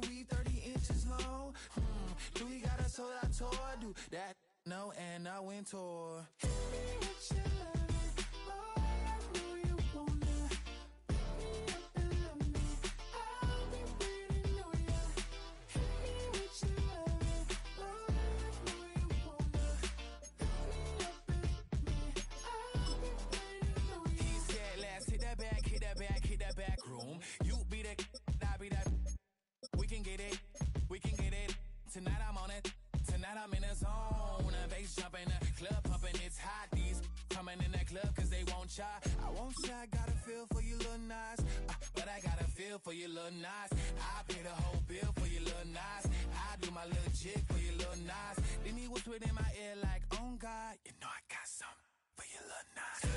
we 30 inches long. Do we got us so I told do that? No, and I went toward. Hit me with your love, oh, I know you wanna pick me up and love me. I'll be waiting on ya. Hit me with your love, oh, I know you wanna pick me up and love me. I'll be waiting on ya. He said, let's hit that back, hit that back, hit that back room. You be that, I be that. We can get it, we can get it. Tonight I'm on it. Tonight I'm in a zone, a bass jumping, a club pumping, it's hot. These coming in that club cause they won't shy. I won't shy, got a feel for you little nice, but I got a feel for you little nice. I pay the whole bill for you little nice. I do my little jig for you little nice. Then he whispered in my ear like, oh God, you know I got something for you little nice.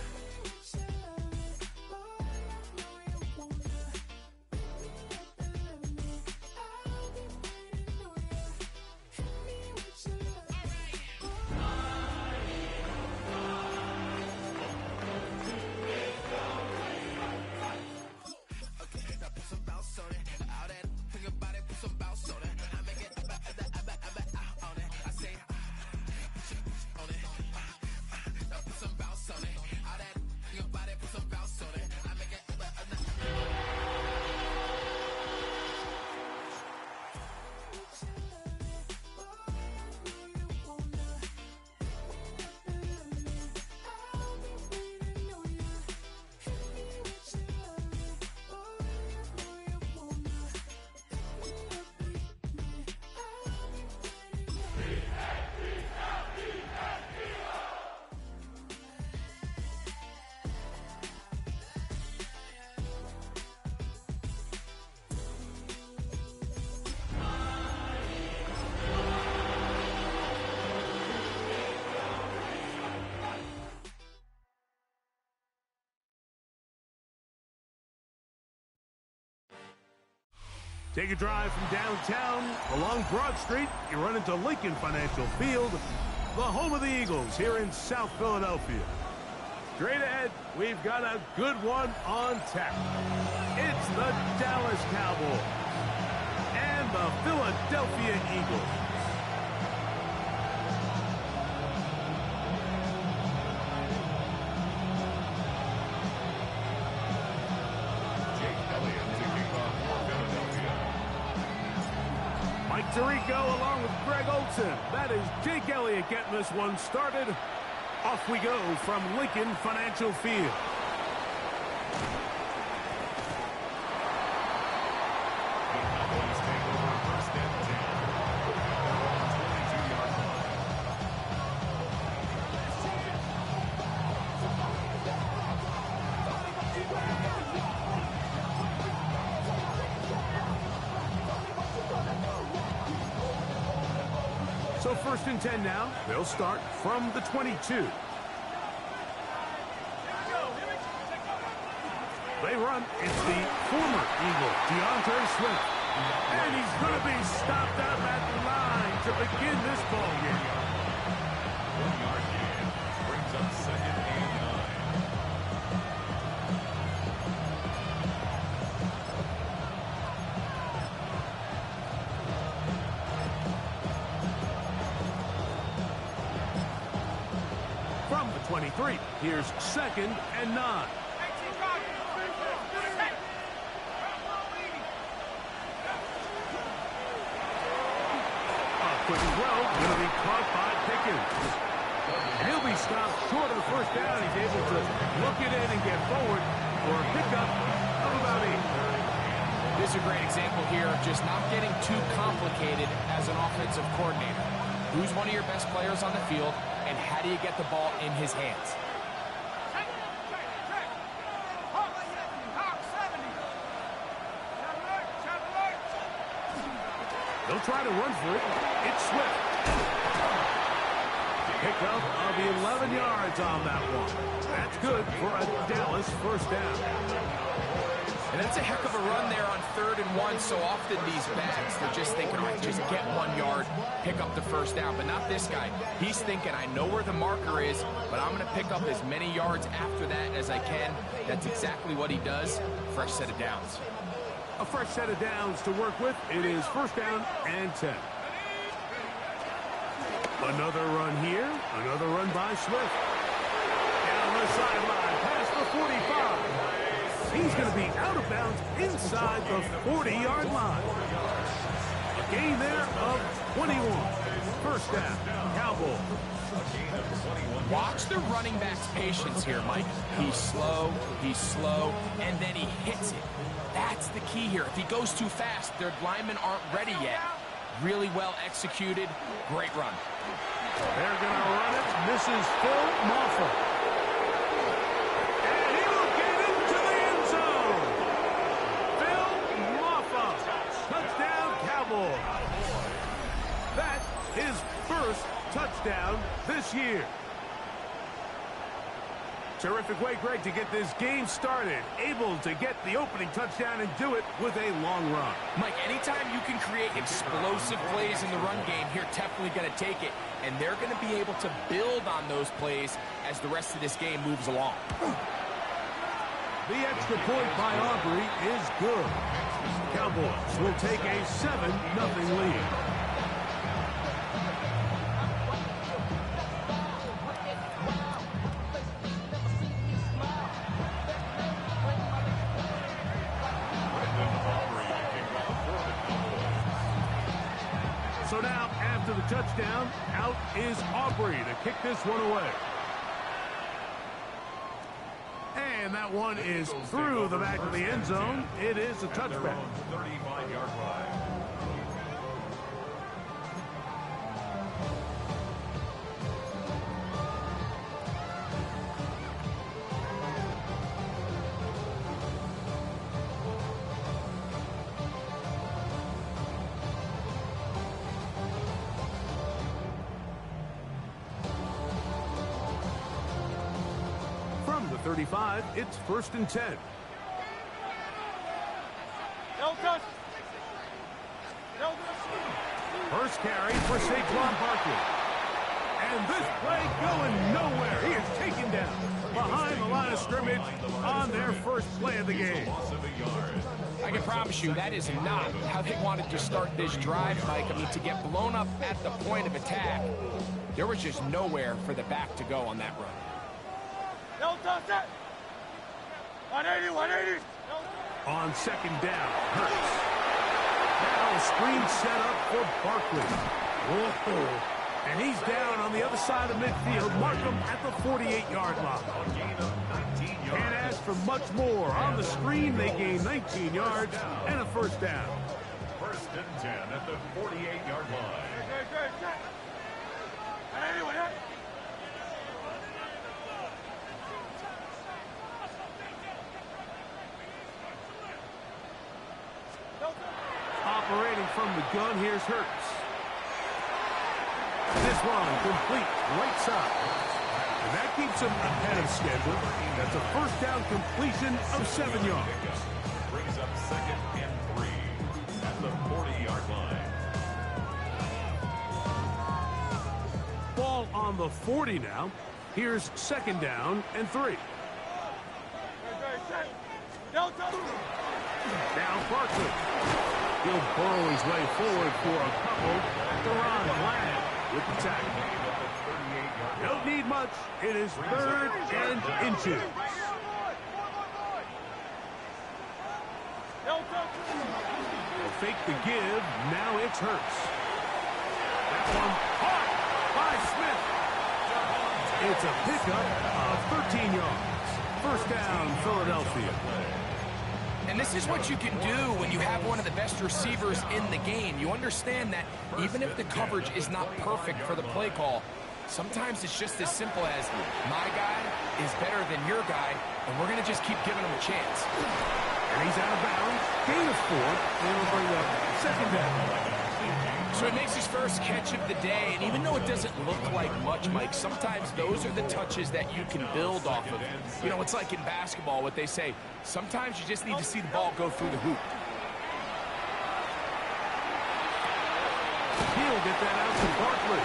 Take a drive from downtown along Broad Street. You run into Lincoln Financial Field, the home of the Eagles here in South Philadelphia. Straight ahead, we've got a good one on tap. It's the Dallas Cowboys and the Philadelphia Eagles. Mike Tirico along with Greg Olson. That is Jake Elliott getting this one started. Off we go from Lincoln Financial Field. So 1st and 10 now. They'll start from the 22. They run. It's the former Eagle, DeAndre Swift. And he's going to be stopped out at the line to begin this ball game. 1-yard gain brings up 2nd and 9. From the 23, here's 2nd and 9. Quick as well, going to be caught by Pickens. And he'll be stopped short of the 1st down. He's able to look it in and get forward for a pickup of about 8. This is a great example here of just not getting too complicated as an offensive coordinator. Who's one of your best players on the field, and how do you get the ball in his hands? They'll try to run for it. It's Swift. Pick up of 11 yards on that one. That's good for a Dallas 1st down. And that's a heck of a run there on 3rd and 1. So often these backs, they're just thinking, all right, just get 1 yard, pick up the 1st down. But not this guy. He's thinking, I know where the marker is, but I'm going to pick up as many yards after that as I can. That's exactly what he does. Fresh set of downs. A fresh set of downs to work with. It is first down and 10. Another run here. Another run by Swift. Down the sideline, past the 45. He's going to be out of bounds inside the 40-yard line. A gain there of 21. First down, Cowboys. Watch the running back's patience here, Mike. He's slow, and then he hits it. That's the key here. If he goes too fast, their linemen aren't ready yet. Really well executed. Great run. They're going to run it. This is Phil Moffa. And he will get into the end zone. Phil Moffa. Touchdown, Cowboys. That's his first touchdown this year. Terrific way, Greg, to get this game started. Able to get the opening touchdown and do it with a long run. Mike, anytime you can create explosive plays in the run game, you're definitely going to take it. And they're going to be able to build on those plays as the rest of this game moves along. The extra point by Aubrey is good. Cowboys will take a 7-0 lead. So now, after the touchdown, out is Aubrey to kick this one away. And that one is through the back of the end zone. It is a touchback. 35-yard line. From the 35, it's first and 10. First carry for Saquon Barkley. And this play going nowhere. He is taken down behind the line of scrimmage on their first play of the game. I can promise you that is not how they wanted to start this drive, Mike. I mean, to get blown up at the point of attack, there was just nowhere for the back to go on that run. 180. On second down, Hurts. Now a screen set up for Barkley. Whoa. And he's down on the other side of midfield. Mark him at the 48-yard line. Can't ask for much more. On the screen, they gain 19 yards and a first down. First and 10 at the 48-yard line. Operating from the gun, here's Hurts. This one complete, right side. And that keeps him ahead of schedule. That's a first down completion of 7 yards. Brings up second and 3 at the 40-yard line. Ball on the 40 now. Here's second down and 3. Now Barkley. He'll burrow his way forward for a couple. Deron Bland with the tackle. Don't need much. It is third and inches. They'll fake the give. Now it's Hurts. That one caught by Smith. It's a pickup of 13 yards. First down, Philadelphia. And this is what you can do when you have one of the best receivers in the game. You understand that even if the coverage is not perfect for the play call, sometimes it's just as simple as my guy is better than your guy, and we're going to just keep giving him a chance. And he's out of bounds. Gain of 4, and it'll bring up second down. So he makes his first catch of the day, and even though it doesn't look like much, Mike, sometimes those are the touches that you can build off of. You know, it's like in basketball, what they say, sometimes you just need to see the ball go through the hoop. He'll get that out to Barkley.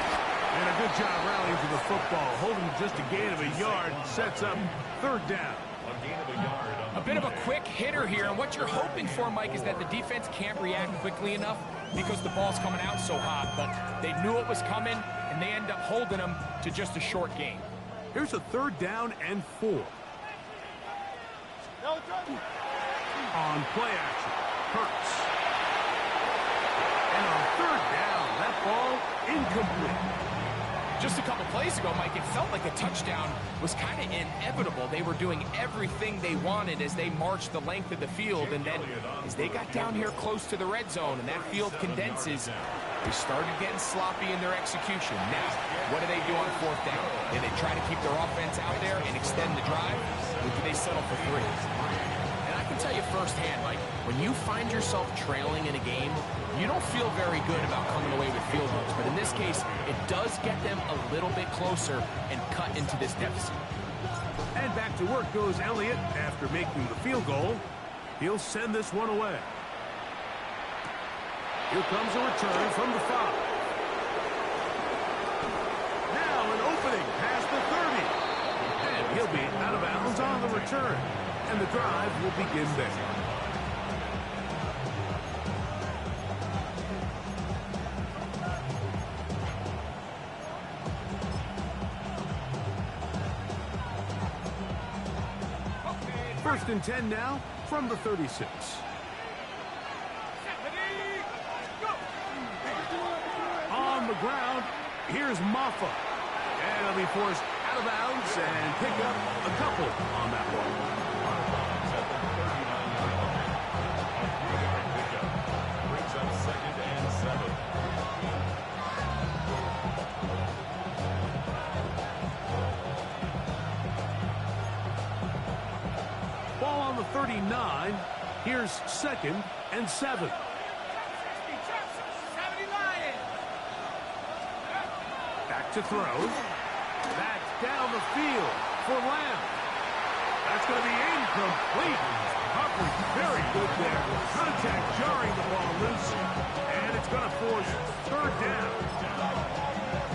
And a good job rallying to the football. Holding just a gain of a yard sets up third down. A gain of a yard on A bit of a quick hitter here, and what you're hoping for, Mike, is that the defense can't react quickly enough because the ball's coming out so hot, but they knew it was coming, and they end up holding them to just a short gain. Here's a 3rd down and 4. On play action, Hurts. And on 3rd down, that ball incomplete. Just a couple plays ago, Mike, it felt like a touchdown was kind of inevitable. They were doing everything they wanted as they marched the length of the field, and then as they got down here close to the red zone and that field condenses, they started getting sloppy in their execution. Now, what do they do on 4th down? Do they try to keep their offense out there and extend the drive, or do they settle for 3? And I can tell you firsthand, Mike, when you find yourself trailing in a game, you don't feel very good about coming away with field goals. But in this case, it does get them a little bit closer and cut into this deficit. And back to work goes Elliott after making the field goal. He'll send this one away. Here comes a return from the 5. Now an opening past the 30. And he'll be out of bounds on the return. And the drive will begin there. First and 10 now from the 36. On the ground, here's Maffa. And he'll be forced out of bounds and pick up a couple on that one. Brings up 2nd and 7. Ball on the 39. Here's 2nd and 7. Back to throw. Back down the field for Lamb. That's going to be incomplete. Humphrey very good there. Contact jarring the ball loose. And it's going to force 3rd down.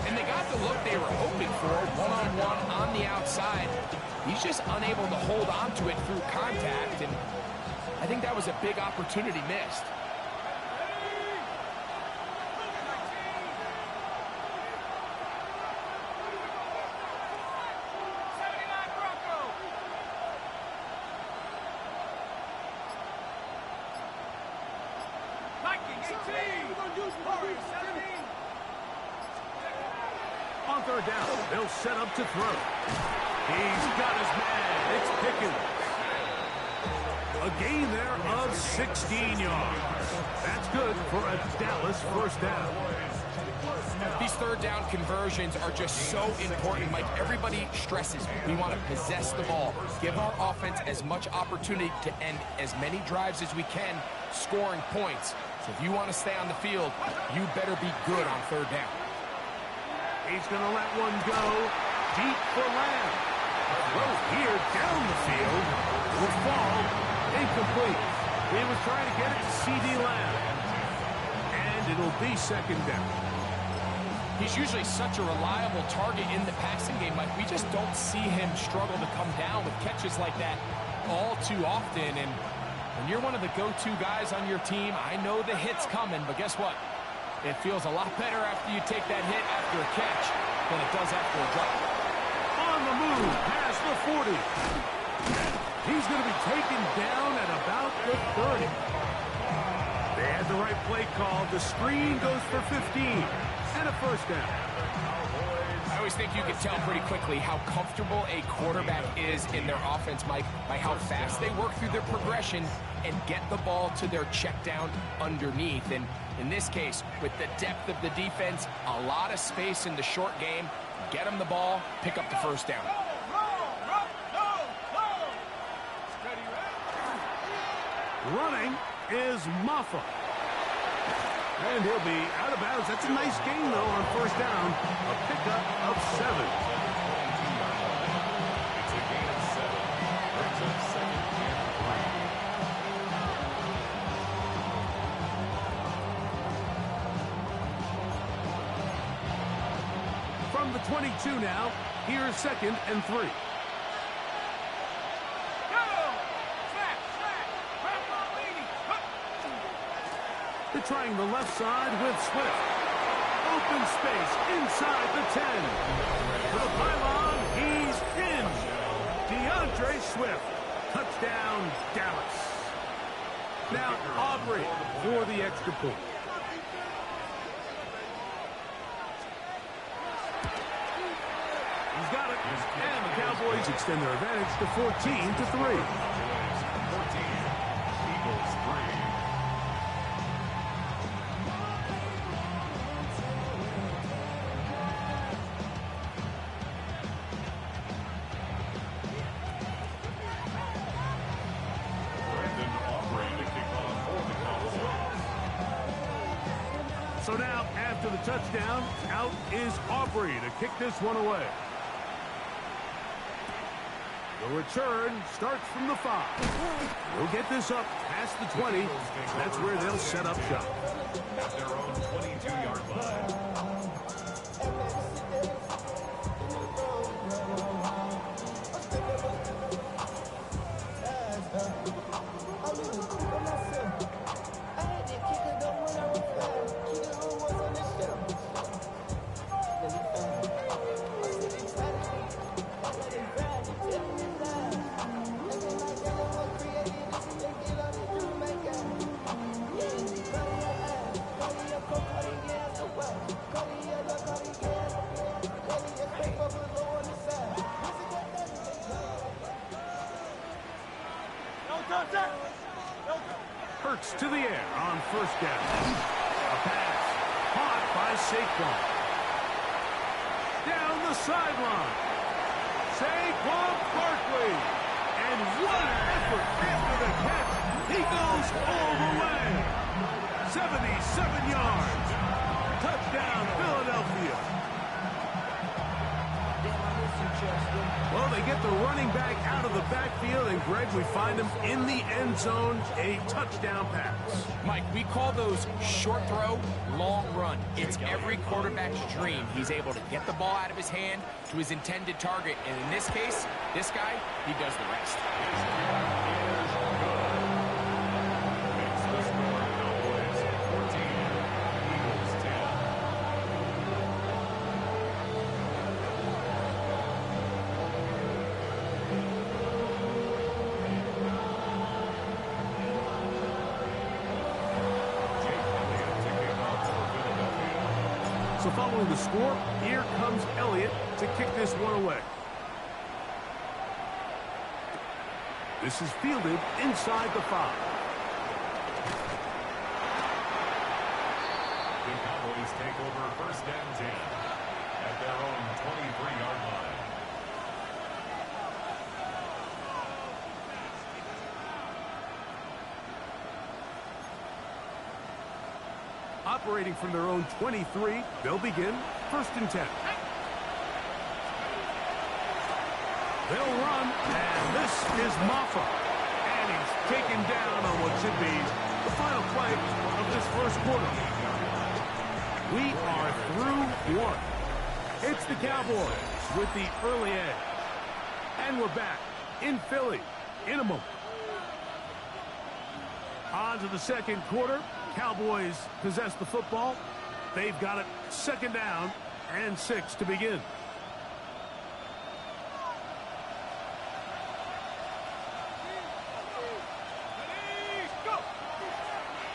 And they got the look they were hoping for, one-on-one on the outside. He's just unable to hold on to it through contact, and I think that was a big opportunity missed. On 3rd down, they'll set up to throw. He's got his man. It's Pickens. A gain there of 16 yards. That's good for a Dallas 1st down. These 3rd down conversions are just so important. Mike, everybody stresses we want to possess the ball, give our offense as much opportunity to end as many drives as we can, scoring points. So if you want to stay on the field, you better be good on 3rd down. He's going to let one go deep for Lamb. Throw here down the field will fall incomplete. He was trying to get it to C.D. Lamb. And it'll be 2nd down. He's usually such a reliable target in the passing game, Mike. We just don't see him struggle to come down with catches like that all too often. And when you're one of the go-to guys on your team, I know the hit's coming, but guess what? It feels a lot better after you take that hit after a catch than it does after a drop. On the move, past the 40. He's going to be taken down at about the 30. They had the right play call. The screen goes for 15 and a 1st down. I always think you can tell pretty quickly how comfortable a quarterback is in their offense, Mike, by how fast they work through their progression and get the ball to their check down underneath. And in this case, with the depth of the defense, a lot of space in the short game, get them the ball, pick up the 1st down. Running is Maffa. And he'll be out of bounds. That's a nice gain, though, on 1st down. A pickup of 7. It's a gain of 7. Brings up 2nd and 3. From the 22 now, here's 2nd and 3. They're trying the left side with Swift. Open space inside the 10. To the pylon, he's in. DeAndre Swift. Touchdown, Dallas. Now Aubrey for the extra point. He's got it. And the Cowboys extend their advantage to 14-3. 14, Eagles 3. So now, after the touchdown, out is Aubrey to kick this one away. The return starts from the 5. They'll get this up past the 20. That's where they'll set up shop. At their own 22-yard line. Hurts to the air on first down. A pass caught by Saquon. Down the sideline. Saquon Barkley. And what an effort after the catch. He goes all the way. 77 yards. Touchdown, Philadelphia. Well, they get the running back out of the backfield, and Greg, we find him in the end zone, a touchdown pass. Mike, we call those short throw, long run. It's every quarterback's dream. He's able to get the ball out of his hand to his intended target, and in this case, this guy, he does the rest. So following the score, here comes Elliott to kick this one away. This is fielded inside the 5. The Cowboys take over first and 10 at their own 23-yard line. Operating from their own 23, they'll begin first and 10. They'll run, and this is Maffa. And he's taken down on what should be the final play of this first quarter. We are through one. It's the Cowboys with the early edge. And we're back in Philly in a moment. On to the second quarter. Cowboys possess the football. They've got it second down and 6 to begin.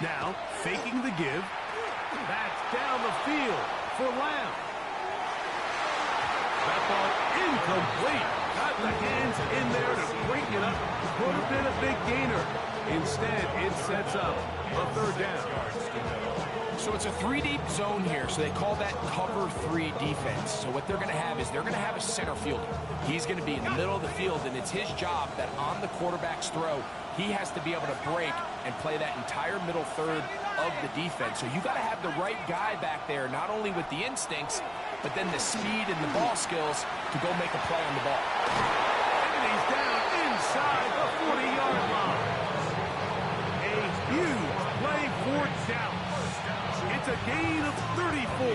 Now, faking the give. Back down the field for Lamb. That ball incomplete. Got the hands in there to break it up. Could have been a big gainer. Instead, it sets up a third down. So it's a 3-deep zone here, so they call that cover 3 defense. So what they're going to have is they're going to have a center fielder. He's going to be in the middle of the field, and it's his job that on the quarterback's throw, he has to be able to break and play that entire middle third of the defense. So you got to have the right guy back there, not only with the instincts, but then the speed and the ball skills to go make a play on the ball. And he's down inside the 40-yard line. A huge play for Dallas. It's a gain of 34.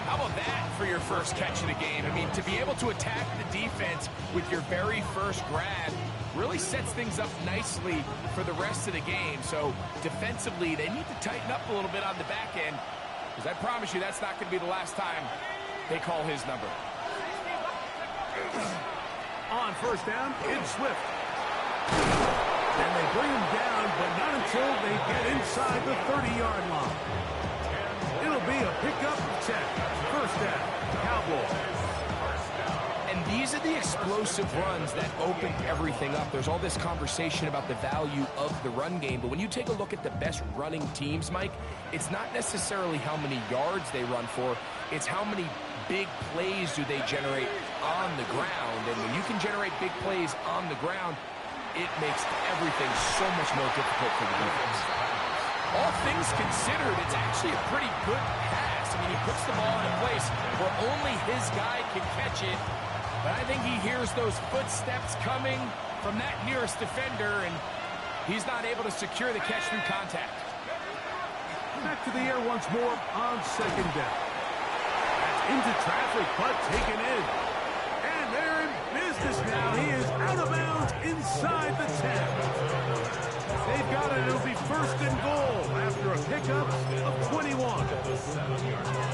How about that for your first catch of the game? I mean, to be able to attack the defense with your very first grab really sets things up nicely for the rest of the game. So defensively, they need to tighten up a little bit on the back end, because I promise you that's not going to be the last time they call his number. On first down, it's Swift. And they bring him down, but not until they get inside the 30-yard line. It'll be a pickup of 10. First down, Cowboys. And these are the explosive runs that open everything up. There's all this conversation about the value of the run game, but when you take a look at the best running teams, Mike, it's not necessarily how many yards they run for, it's how many big plays do they generate on the ground. And when you can generate big plays on the ground, it makes everything so much more difficult for the defense. All things considered, it's actually a pretty good pass. I mean, he puts the ball in a place where only his guy can catch it. But I think he hears those footsteps coming from that nearest defender, and he's not able to secure the catch through contact. Back to the air once more on second down. That's into traffic, but taken in. And they're in business now. He is out of bounds inside the 10. They've got it. It'll be first and goal after a pickup of 21.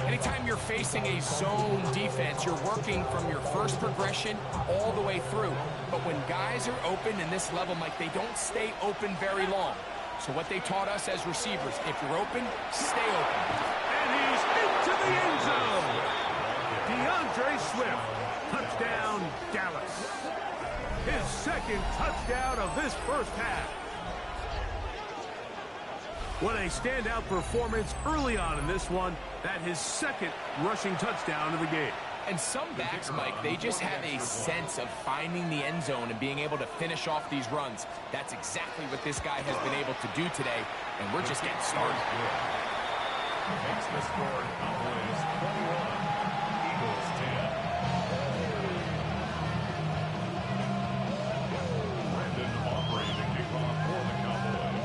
Anytime you're facing a zone defense, you're working from your first progression all the way through. But when guys are open in this level, Mike, they don't stay open very long. So what they taught us as receivers, if you're open, stay open. And he's into the end zone. DeAndre Swift, touchdown Dallas. His second touchdown of this first half. What a standout performance early on in this one. That his second rushing touchdown of the game. And some backs, Mike, they just have a sense of finding the end zone and being able to finish off these runs. That's exactly what this guy has been able to do today, and we're just getting started. Makes the score Cowboys 21, Eagles 10. Brandon Aubrey to kick off for the Cowboys.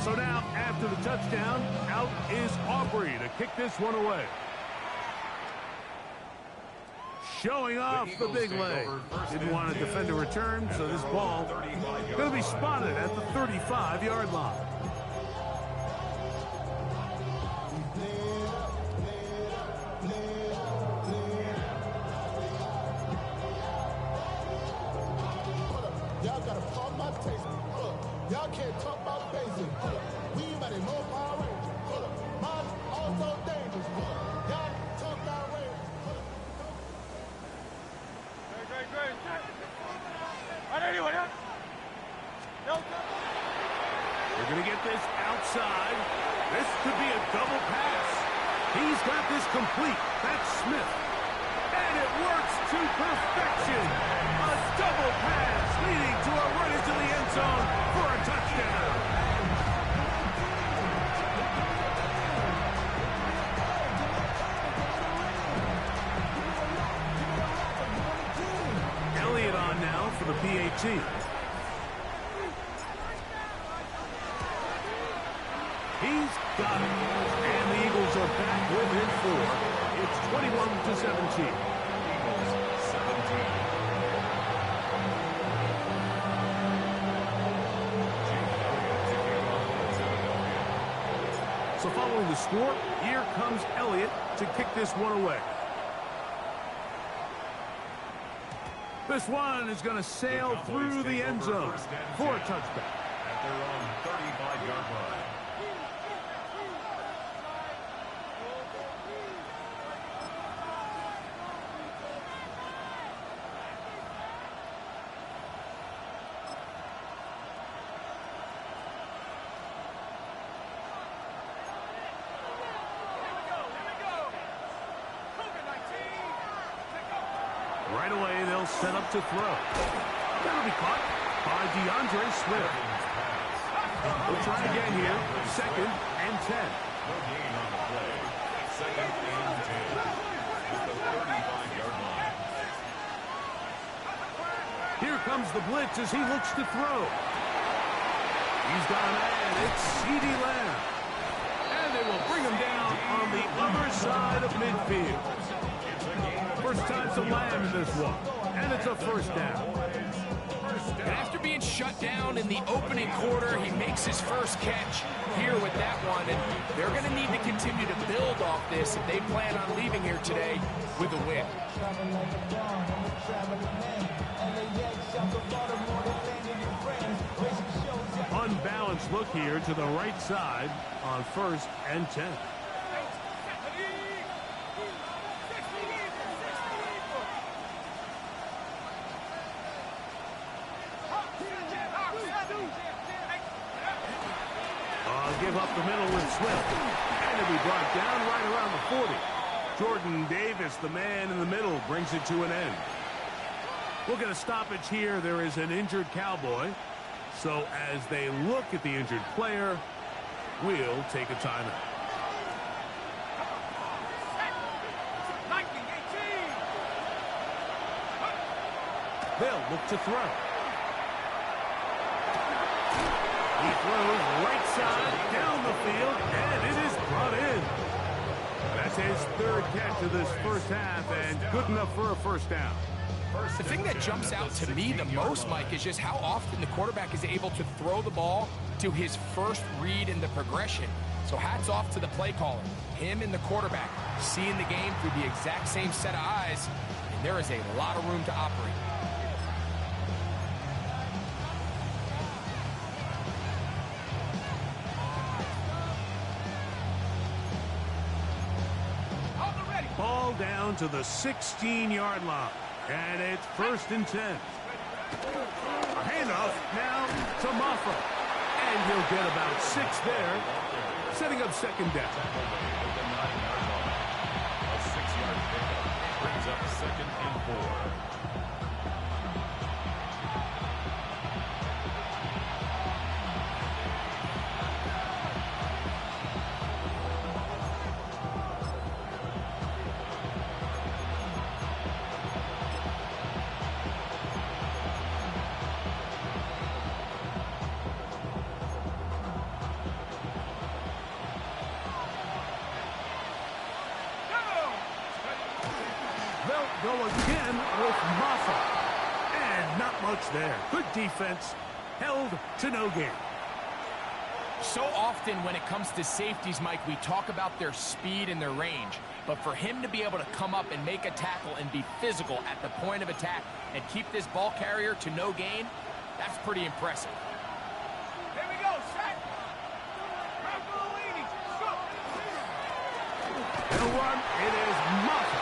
So now, after the touchdown, out is Aubrey to kick this one away. Showing off the big leg. Didn't want to defend a return, so this ball going to be spotted at the 35-yard line. Y'all gotta pump my taste. Y'all can't talk about basic. We mighty low power range. Mine also dangerous. Y'all talk about range. Great. They're going to get this outside. This could be a double pass. He's got this complete. That's Smith. And it works to perfection. A double pass leading to a run into the end zone for a touchdown. Elliott on now for the PAT. He's got it. And the Eagles are back within 4. It's 21-17. Eagles 17. So following the score, here comes Elliott to kick this one away. This one is going to sail through the end zone for a touchback. At their own 35-yard line. Right away, they'll set up to throw. That'll be caught by DeAndre Swift. We'll try again here. Second and 10. No gain on the play. Second and 10. At the 35-yard line. Here comes the blitz as he looks to throw. He's got a man. It's CeeDee Lamb. And they will bring him down on the other side of midfield. First time to Lamb in this one. And it's a first down. And after being shut down in the opening quarter, he makes his first catch here with that one. And they're going to need to continue to build off this if they plan on leaving here today with a win. Unbalanced look here to the right side on 1st and 10. Give up the middle with Swift. And it'll be brought down right around the 40. Jordan Davis, the man in the middle, brings it to an end. We'll get a stoppage here. There is an injured Cowboy. So as they look at the injured player, we'll take a timeout. They'll look to throw. He throws right side down the field, and it is brought in. That's his 3rd catch of this first half, and good enough for a first down. The thing that jumps out to me the most, Mike, is just how often the quarterback is able to throw the ball to his first read in the progression. So hats off to the play caller. Him and the quarterback seeing the game through the exact same set of eyes, and there is a lot of room to operate. Ball down to the 16-yard line. And it's 1st and 10. A handoff now to Maffa. And he'll get about 6 there, setting up 2nd down. A 6-yard pickup brings up 2nd and 4. They'll go again with Maffa. And not much there. Good defense. Held to no gain. So often when it comes to safeties, Mike, we talk about their speed and their range. But for him to be able to come up and make a tackle and be physical at the point of attack and keep this ball carrier to no gain, that's pretty impressive. Here we go, set. They'll run. It is Maffa.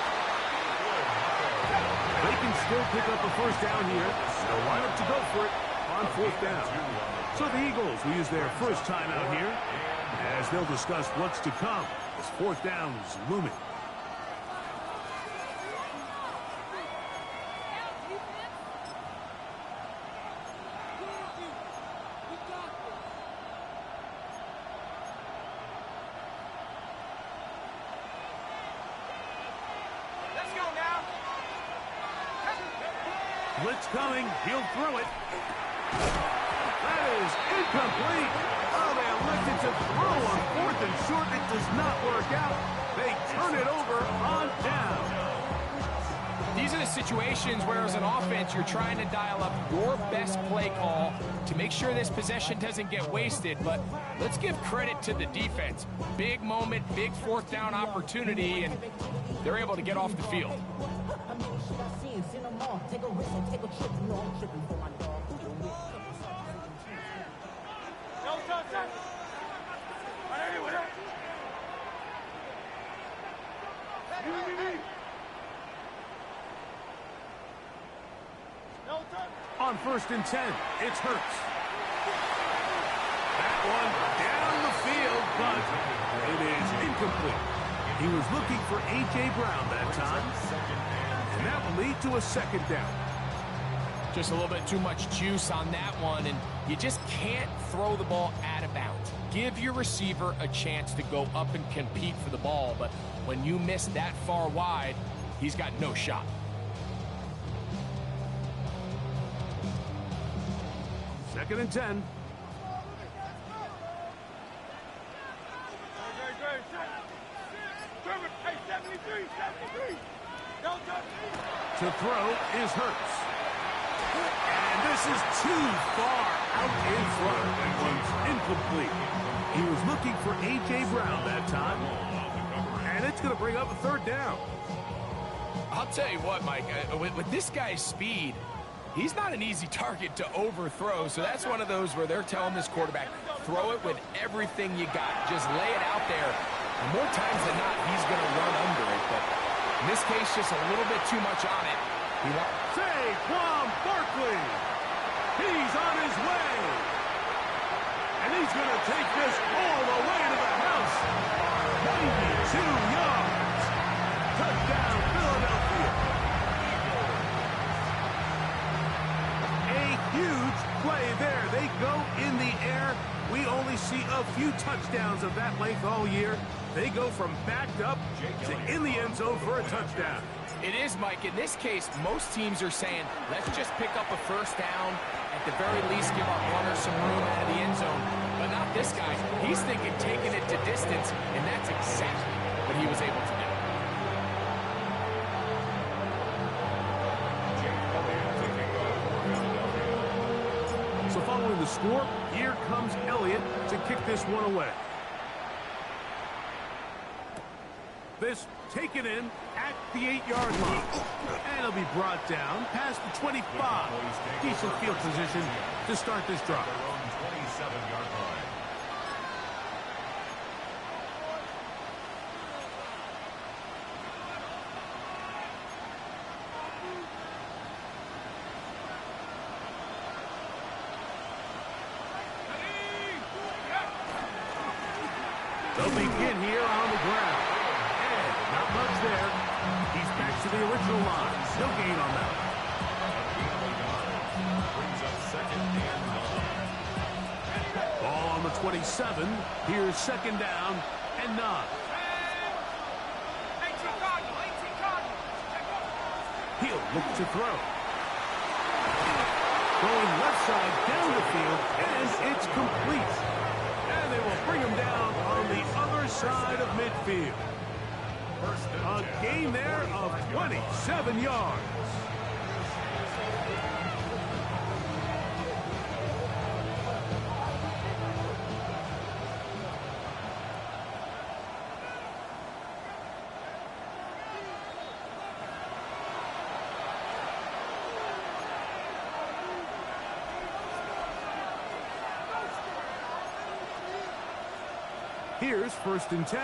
They can still pick up a first down here. They'll line up to go for it on 4th down. So the Eagles will use their first timeout here as they'll discuss what's to come as 4th down is looming. Let's go now. Blitz coming. He'll throw it. That is incomplete. Oh, they elected to throw on 4th and short. It does not work out. They turn it over on down. These are the situations where, as an offense, you're trying to dial up your best play call to make sure this possession doesn't get wasted. But let's give credit to the defense. Big moment, big 4th down opportunity, and they're able to get off the field. On 1st and 10, it's Hurts. That one down the field, but it is incomplete. He was looking for A.J. Brown that time, and that will lead to a 2nd down. Just a little bit too much juice on that one, and you just can't throw the ball out of bounds. Give your receiver a chance to go up and compete for the ball, but when you miss that far wide, he's got no shot. Second and 10. To throw is Hurts. And This is too far out in front. That one's incomplete. He was looking for A.J. Brown that time. And it's going to bring up a third down. I'll tell you what, Mike, with this guy's speed, he's not an easy target to overthrow. So that's one of those where they're telling this quarterback, throw it with everything you got. Just lay it out there. And more times than not, he's going to run under it. But in this case, just a little bit too much on it. Saquon Barkley. He's on his way. And he's going to take this all the way to the house. 92 yards. Touchdown, Philadelphia. A huge play there. They go in the air. We only see a few touchdowns of that length all year. They go from backed up to in the end zone for a touchdown. It is, Mike. In this case, most teams are saying, let's just pick up a first down. At the very least, give our runner some room out of the end zone. But not this guy. He's thinking taking it to distance, and that's exactly what he was able to do. So following the score, here comes Elliott to kick this one away. This taken in at the 8-yard line. And it'll be brought down past the 25. Decent field position to start this drive. 27-yard line. They'll begin here on the ground. And not much there. He's back to the original line. No gain on that. Brings up second and 9. Ball on the 27. Here's second down and 9. 18 Cardinal, 18 Cardinal. He'll look to throw. Going left side down the field, and it's complete. And they will bring him down on the other side of midfield. A gain there of 27 yards. Here's first and 10.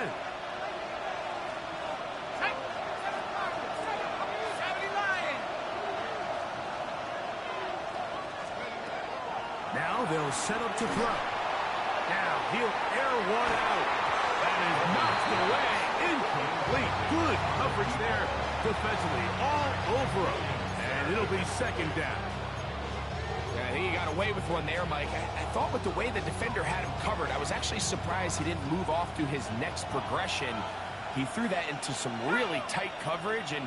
Now they'll set up to throw. Now he'll air one out. That is knocked away. Incomplete. Good coverage there defensively. All over him. And it'll be second down. Yeah, I think he got away with one there, Mike. I thought with the way the defender had him covered, I was actually surprised he didn't move off to his next progression. He threw that into some really tight coverage, and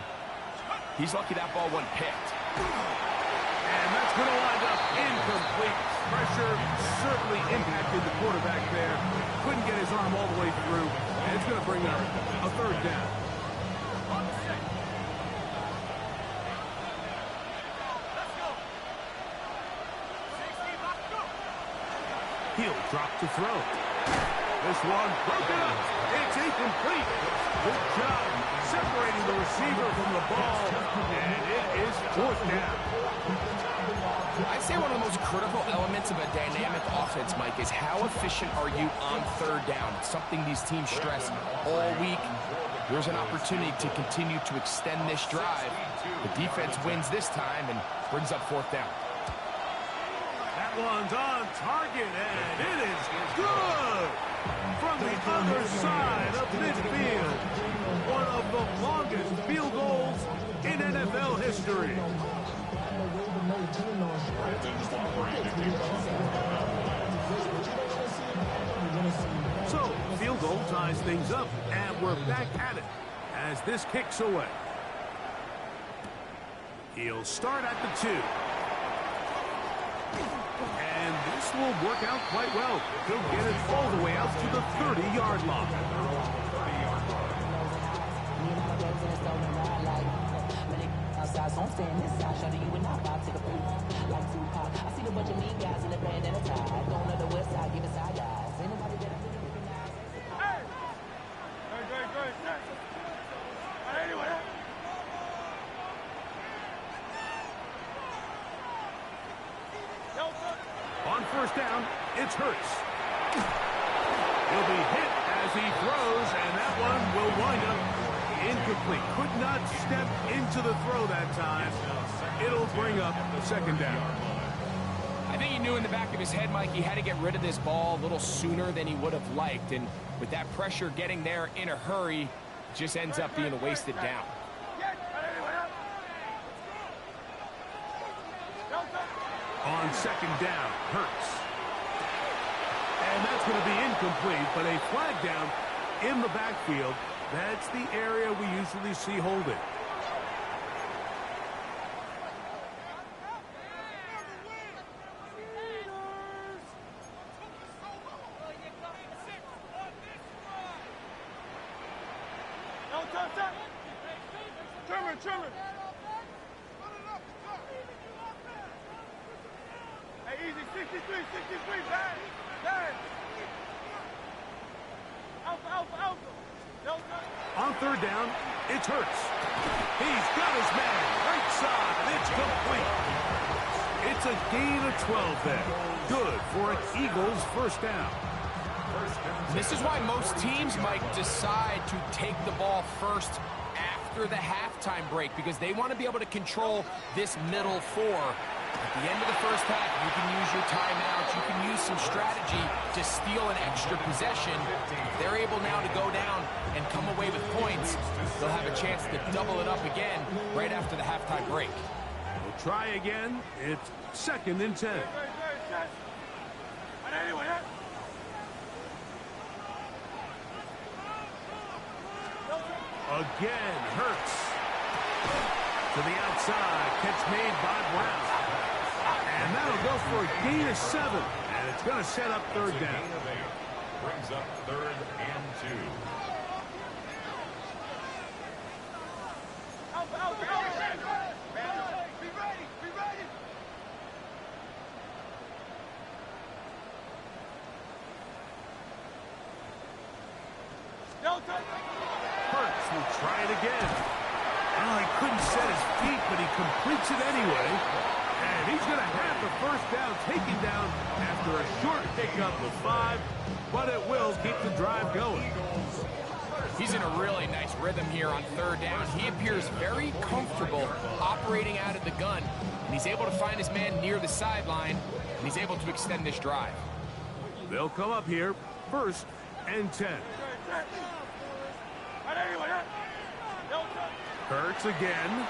he's lucky that ball wasn't picked. And that's going to wind up incomplete. Pressure certainly impacted the quarterback there. Couldn't get his arm all the way through, and it's going to bring up a third down. He'll drop to throw. This one broken up. It's incomplete. Good job separating the receiver from the ball, and it is fourth down. I'd say one of the most critical elements of a dynamic offense, Mike, is how efficient are you on third down. It's something these teams stress all week. There's an opportunity to continue to extend this drive. The defense wins this time and brings up fourth down. That one's on target, and it is good from the other side of midfield. One of the longest field goals in NFL history. So, field goal ties things up, and we're back at it as this kicks away. He'll start at the 2. And this will work out quite well. He'll get it all the way out to the 30-yard line. saying this side, shawty, you would not vibe to the beat. Like Tupac, I see the bunch of mean guys in the band and a tie. Going to the west side, giving side guys. Anybody that I really recognize? Hey! Great. Anyway. On first down, it's Hurts. He'll be hit as he throws, and that one will wind up incomplete. Could not step into the throw that time. It'll bring up second down. I think he knew in the back of his head, Mike, he had to get rid of this ball a little sooner than he would have liked. And with that pressure getting there in a hurry, it just ends up being a wasted down. On second down, Hurts. And that's going to be incomplete, but a flag down in the backfield. That's the area we usually see holding. Trimmer. Hey, easy, 63, bang. Alpha. On third down, it's Hurts. He's got his man right side, and it's complete. It's a gain of 12 there. Good for an Eagles first down. This is why most teams might decide to take the ball first after the halftime break, because they want to be able to control this middle four. At the end of the first half, you can use your timeouts, you can use some strategy to steal an extra possession. If they're able now to go down and come away with points, they'll have a chance to double it up again right after the halftime break. We'll try again. It's second and 10. Again, Hurts. To the outside, catch made by Brown. And that'll go for a gain of 7. And it's going to set up third down. Brings up 3rd and 2. Be ready. Hurts will try it again. Well, he couldn't set his feet, but he completes it anyway. And he's going to have the first down taken down after a short pickup of 5, but it will keep the drive going. He's in a really nice rhythm here on third down. He appears very comfortable operating out of the gun, and he's able to find his man near the sideline, and he's able to extend this drive. They'll come up here, 1st and 10. Hurts again.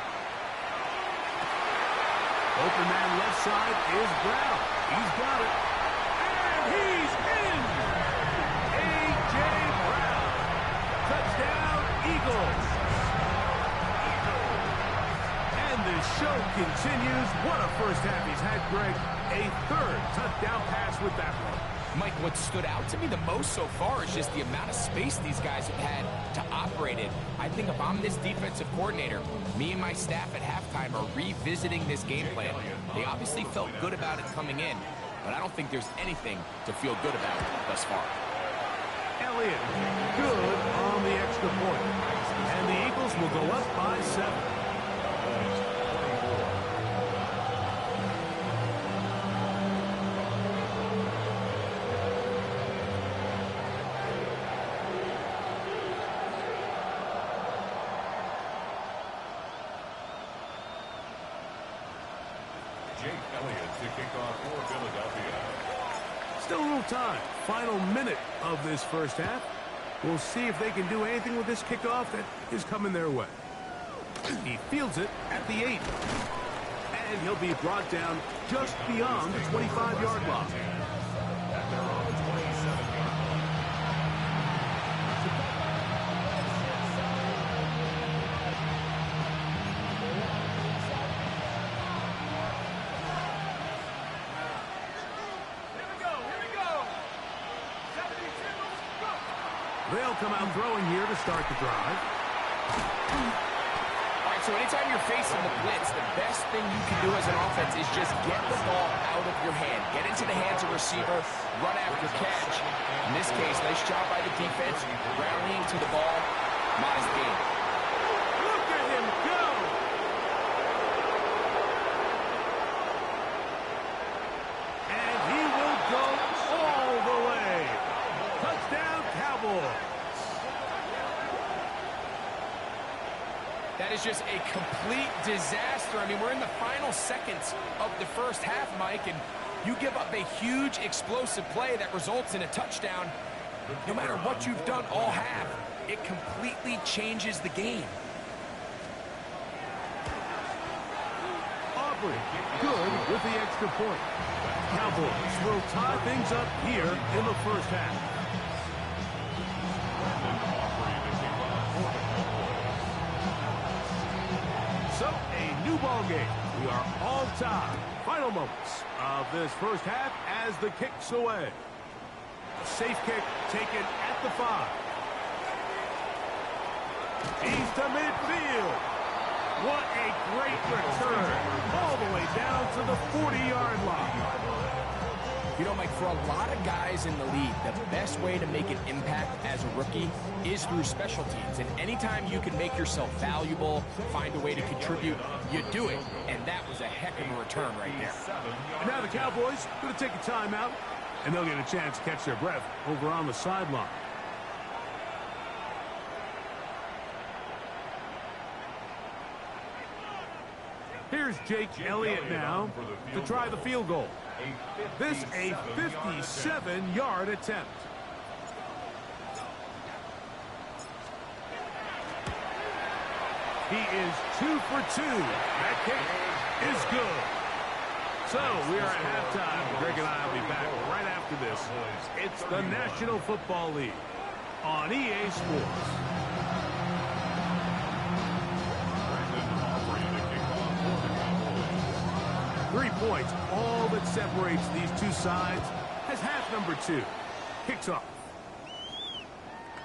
Open man left side is Brown. He's got it. And he's in! A.J. Brown. Touchdown, Eagles. And the show continues. What a first half he's had, Greg. A 3rd touchdown pass with that one. Mike, what stood out to me the most so far is just the amount of space these guys have had to operate in. I think if I'm this defensive coordinator, me and my staff at halftime are revisiting this game plan. They obviously felt good about it coming in, but I don't think there's anything to feel good about thus far. Elliott, good on the extra point. And the Eagles will go up by 7. Still a little time. Final minute of this first half. We'll see if they can do anything with this kickoff that is coming their way. He fields it at the 8. And he'll be brought down just beyond the 25-yard line. At their own 27-yard line. They'll come out throwing here to start the drive. All right, And so anytime you're facing the blitz, the best thing you can do as an offense is just get the ball out of your hand. Get into the hands of receiver, run after catch. In this case, nice job by the defense, rallying to the ball. Modest gain. Look at him go! And he will go all the way. Touchdown, Cowboys. That is just a complete disaster. I mean, we're in the final seconds of the first half, Mike, and you give up a huge explosive play that results in a touchdown. No matter what you've done all half, it completely changes the game. Aubrey, good with the extra point. Cowboys will tie things up here in the first half. So, a new ball game. We are all tied. Final moments of this first half as the kick's away. A safe kick taken at the 5. He's to midfield. What a great return. All the way down to the 40-yard line. You know, Mike, for a lot of guys in the league, the best way to make an impact as a rookie is through special teams. And anytime you can make yourself valuable, find a way to contribute, you do it. And that was a heck of a return right there. And now the Cowboys going to take a timeout, and they'll get a chance to catch their breath over on the sideline. Here's Jake Elliott now to try the field goal. This a 57-yard attempt. He is 2 for 2. That kick is good. So we are at halftime. Greg and I will be back right after this. It's the National Football League on EA Sports. 3 points, all that separates these two sides, as half number 2 kicks off.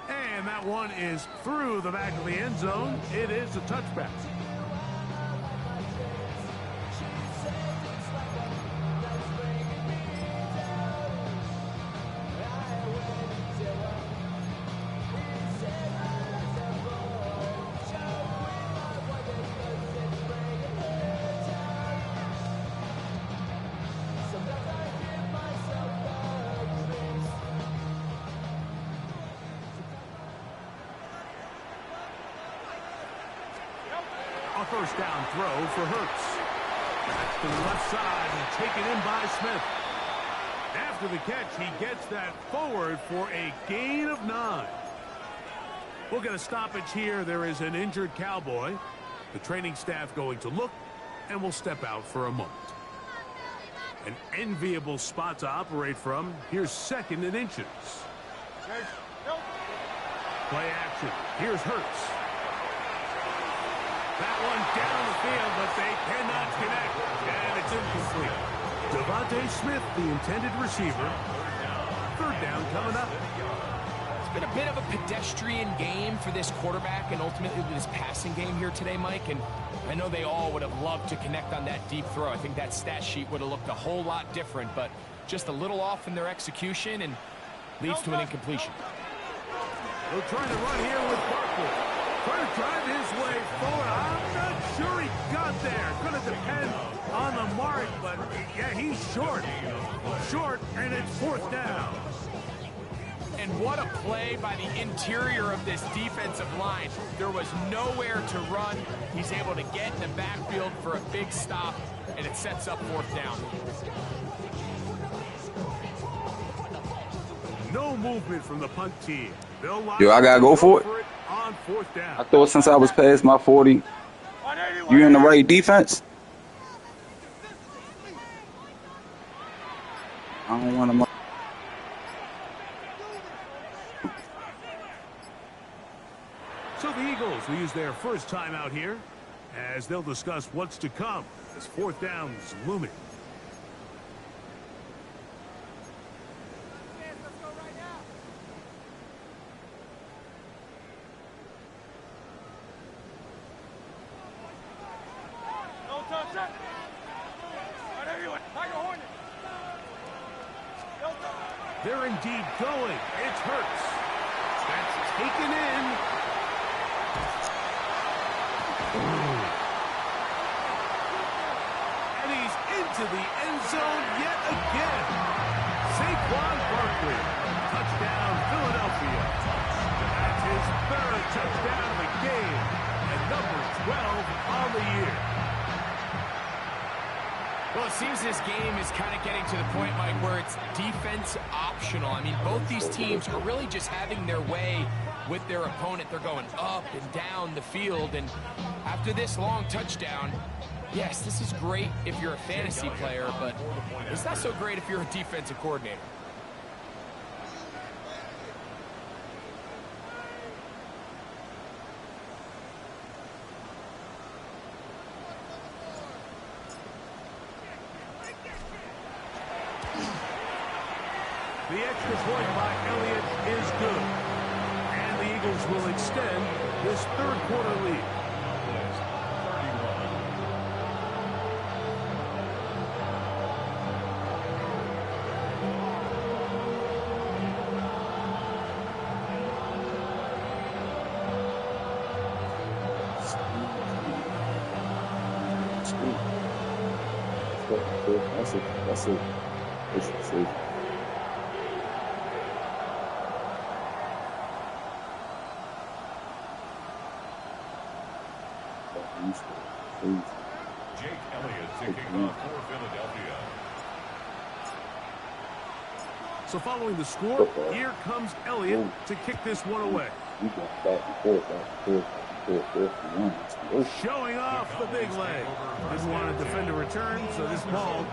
And that one is through the back of the end zone. It is a touchback. A first down throw for Hurts. That's to the left side and taken in by Smith. After the catch, he gets that forward for a gain of 9. We'll get a stoppage here. There is an injured Cowboy. The training staff going to look, and will step out for a moment. An enviable spot to operate from. Here's 2nd and inches. Play action. Here's Hurts. That one down the field, but they cannot connect. And it's incomplete. Devontae Smith, the intended receiver. 3rd down coming up. It's been a bit of a pedestrian game for this quarterback and ultimately this passing game here today, Mike. And I know they all would have loved to connect on that deep throw. I think that stat sheet would have looked a whole lot different, but just a little off in their execution and leads to an incompletion. They'll try to run here with Barkley. Trying to drive his way forward. I'm not sure he got there. Going to depend on the mark, but yeah, he's short. Short, and it's 4th down. And what a play by the interior of this defensive line. There was nowhere to run. He's able to get in the backfield for a big stop, and it sets up 4th down. No movement from the punt team. Yo, I gotta go for it. On 4th down. I thought since I was past my 40, you in the right defense. I don't want to. So the Eagles will use their first time out here as they'll discuss what's to come as 4th down is looming. set. Everyone, Tiger Hornet. They're indeed going. It's Hurts. That's taken in. Ooh. And he's into the end zone yet again. Saquon Barkley. Touchdown, Philadelphia. That's his third touchdown of the game. And number 12 on the year. Well, it seems this game is kind of getting to the point, Mike, where it's defense optional. I mean, both these teams are really just having their way with their opponent. They're going up and down the field, and after this long touchdown, yes, this is great if you're a fantasy player, but it's not so great if you're a defensive coordinator. The extra point by Elliott is good. And the Eagles will extend this third quarter lead. That's it. It's safe. Jake Elliott kicking off for Philadelphia. So following the score, here comes Elliott to kick this one away. Showing off the big leg. Didn't want to defend a return, so this ball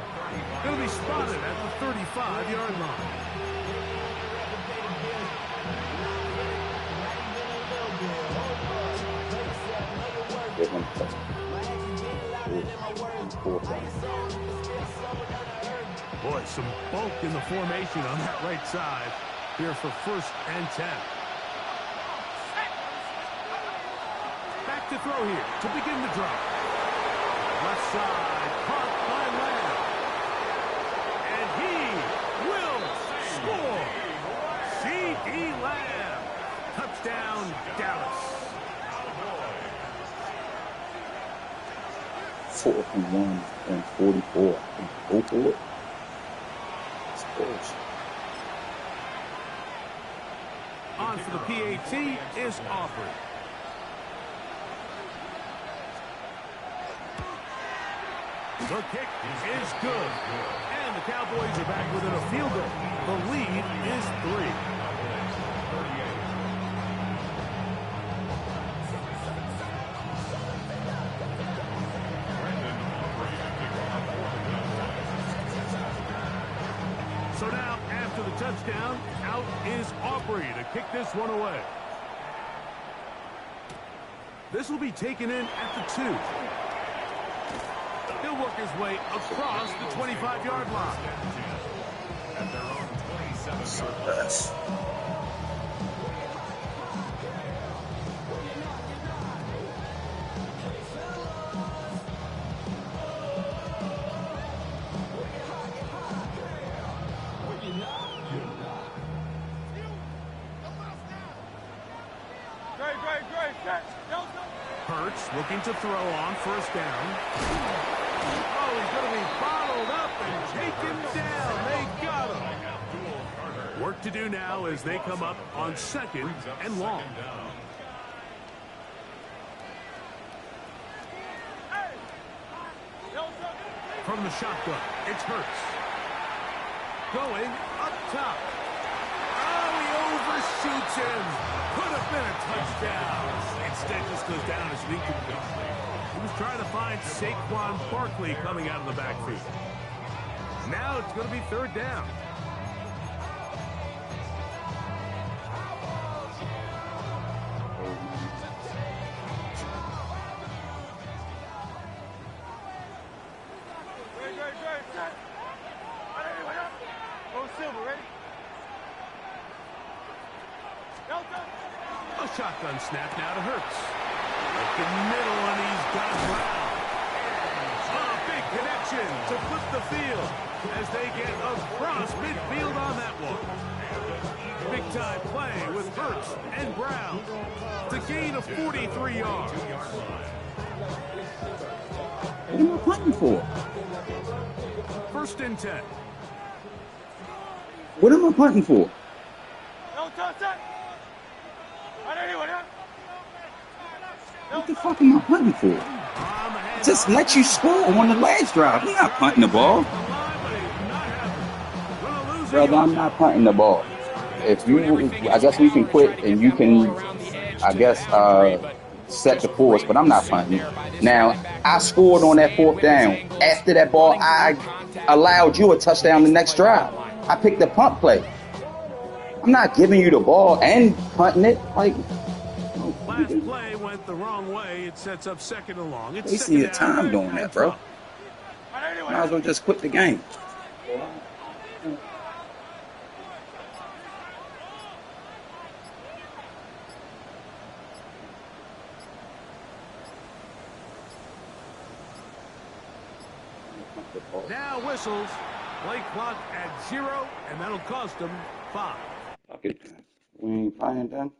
going to be spotted at the 35-yard line. Boy, some bulk in the formation on that right side here for 1st and 10. Back to throw here to begin the drive. Left side, caught by Lamb. And he will score. C.D. Lamb. Touchdown, Dallas. 41 and 44. Go for it. On for the PAT is Aubrey. The kick is good. And the Cowboys are back within a field goal. The lead is 3. So now, after the touchdown, out is Aubrey to kick this one away. This will be taken in at the 2. He'll work his way across the 25-yard line. At their own 27-yard line. Hurts looking to throw on 1st down. Oh, he's going to be bottled up and taken down. They got him. Work to do now as they come up on 2nd and long. From the shotgun, it's Hurts. Going up top. Oh, he overshoots him. Could have been a touchdown. Instead, just goes down as an incomplete. He was trying to find Saquon Barkley coming out of the backfield. Now it's going to be 3rd down. A shotgun snap now to Hurts. Up the middle, and he's got Brown. Up motion to flip the field as they get across midfield on that one. Big-time play with Hurts and Brown to gain of 43 yards. What am I punting for? First and 10. What am I punting for? What the fuck am I punting for? Just let you score on the last drive. You're not punting the ball. Brother, I'm not punting the ball. If you, I guess we can quit and you can, I guess, set the course, but I'm not punting. Now, I scored on that fourth down. After that ball, I allowed you a touchdown the next drive. I picked the punt play. I'm not giving you the ball and punting it. Like, last play went the wrong way. It sets up second and long. It's wasting your time doing that, bro. Might as well just quit the game. Now whistles. Play clock at 0, and that'll cost them 5. Fuck it. We ain't playing then.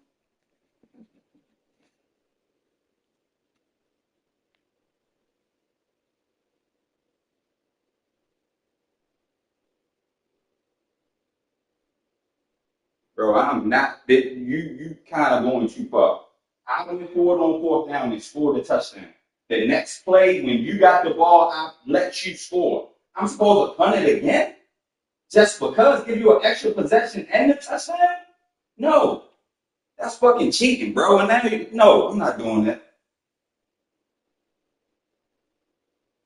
Bro, I'm not. You kind of going too far. I went for it on fourth down and scored a touchdown. The next play, when you got the ball, I let you score. I'm supposed to punt it again? Just because? Give you an extra possession and a touchdown? No. That's fucking cheating, bro. And then, no, I'm not doing that.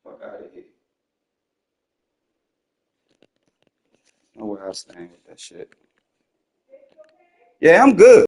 Fuck out of here. Nowhere else staying with that shit. Yeah, I'm good.